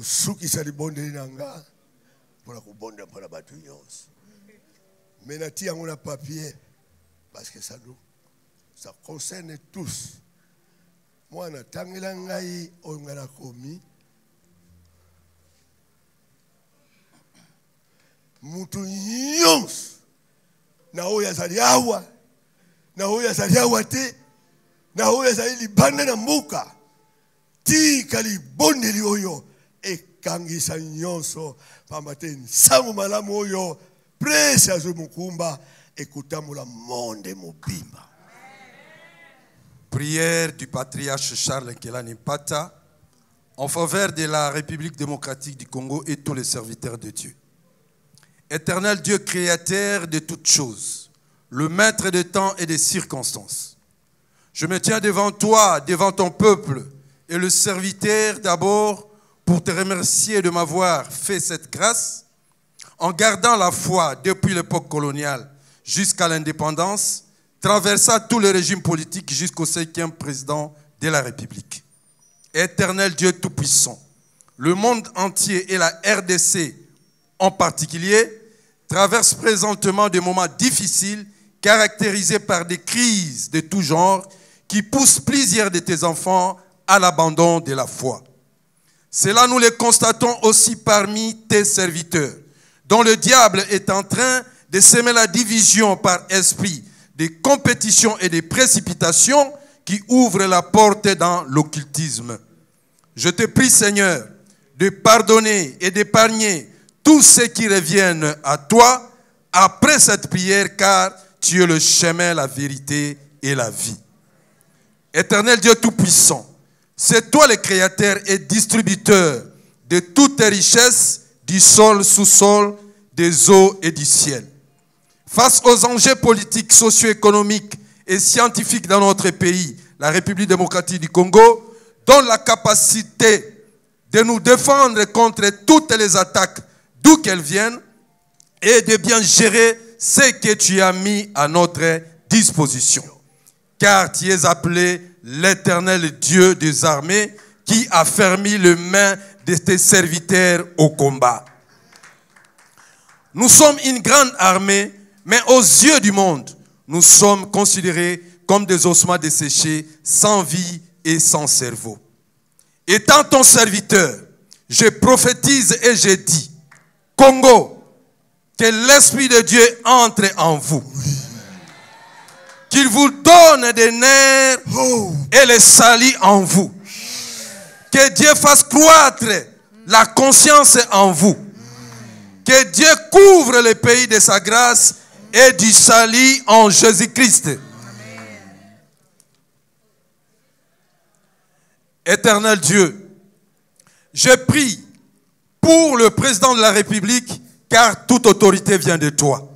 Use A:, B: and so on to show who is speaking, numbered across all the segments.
A: kusukisa libondeli na nga mpona kobonda mpona bato nyonso. Mais nati yango na papier parce que ça concerne tous. Moi natangela ngai oyo nga nakomi mutu nyonso na oyo azali awa na oyo azali awa te na oyo azali libanda na mboka tika libondeli oyo ekangisa nyonso pamba te nsango malamu oyo presi azwi mokumba ekotambola monde mobimba.
B: Prière du patriarche Charles Nkelani Mpata en faveur de la République démocratique du Congo et tous les serviteurs de Dieu. Éternel Dieu créateur de toutes choses, le maître des temps et des circonstances, je me tiens devant toi, devant ton peuple et le serviteur d'abord pour te remercier de m'avoir fait cette grâce en gardant la foi depuis l'époque coloniale jusqu'à l'indépendance, traversant tous les régimes politiques jusqu'au 5e président de la République. Éternel Dieu Tout-Puissant, le monde entier et la RDC en particulier traversent présentement des moments difficiles caractérisés par des crises de tout genre qui poussent plusieurs de tes enfants à l'abandon de la foi. Cela nous le constatons aussi parmi tes serviteurs, dont le diable est en train de semer la division par esprit des compétitions et des précipitations qui ouvrent la porte dans l'occultisme. Je te prie, Seigneur, de pardonner et d'épargner tous ceux qui reviennent à toi après cette prière, car tu es le chemin, la vérité et la vie. Éternel Dieu Tout-Puissant, c'est toi le créateur et distributeur de toutes tes richesses, du sol, sous-sol, des eaux et du ciel. Face aux enjeux politiques, socio-économiques et scientifiques dans notre pays, la République démocratique du Congo, donne la capacité de nous défendre contre toutes les attaques, d'où qu'elles viennent, et de bien gérer ce que tu as mis à notre disposition. Car tu es appelé l'Éternel Dieu des armées qui a fermé les mains de tes serviteurs au combat. Nous sommes une grande armée, mais aux yeux du monde, nous sommes considérés comme des ossements desséchés, sans vie et sans cerveau. Étant ton serviteur, je prophétise et je dis, Congo, que l'Esprit de Dieu entre en vous. Qu'il vous donne des nerfs et les salit en vous. Que Dieu fasse croître la conscience en vous. Que Dieu couvre le pays de sa grâce et du salut en Jésus-Christ. Éternel Dieu, je prie pour le président de la République, car toute autorité vient de toi.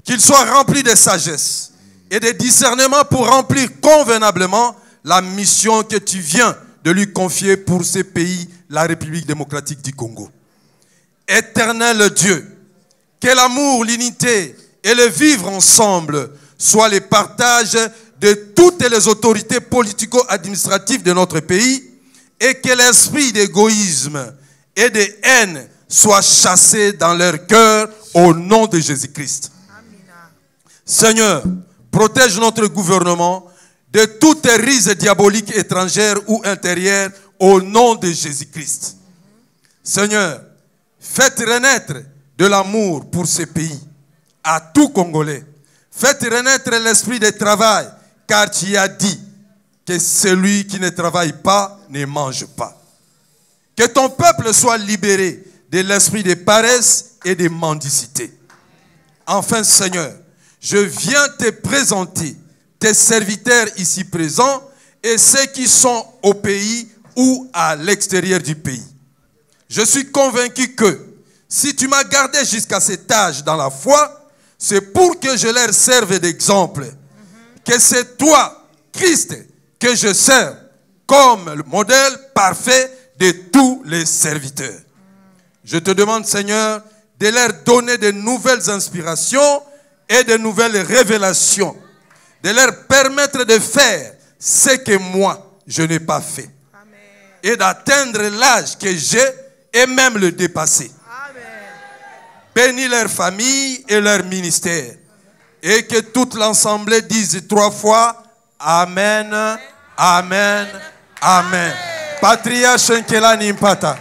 B: Qu'il soit rempli de sagesse et de discernement pour remplir convenablement la mission que tu viens de lui confier pour ce pays, la République démocratique du Congo. Éternel Dieu, que l'amour, l'unité et le vivre ensemble soient les partages de toutes les autorités politico-administratives de notre pays et que l'esprit d'égoïsme et de haine soit chassé dans leur cœur au nom de Jésus-Christ. Seigneur, protège notre gouvernement de toutes rises diaboliques étrangères ou intérieures au nom de Jésus-Christ. Seigneur, faites renaître de l'amour pour ce pays, à tout Congolais. Faites renaître l'esprit de travail, car tu as dit que celui qui ne travaille pas ne mange pas. Que ton peuple soit libéré de l'esprit de paresse et de mendicité. Enfin, Seigneur, je viens te présenter tes serviteurs ici présents et ceux qui sont au pays ou à l'extérieur du pays. Je suis convaincu que si tu m'as gardé jusqu'à cet âge dans la foi, c'est pour que je leur serve d'exemple. Que c'est toi, Christ, que je sers comme le modèle parfait de tous les serviteurs. Je te demande, Seigneur, de leur donner de nouvelles inspirations et de nouvelles révélations, de leur permettre de faire ce que moi, je n'ai pas fait. Amen. Et d'atteindre l'âge que j'ai et même le dépasser.
C: Amen.
B: Bénis leur famille et leur ministère. Et que toute l'assemblée dise 3 fois Amen, Amen, Amen. Patriarche Nkelani Mpata.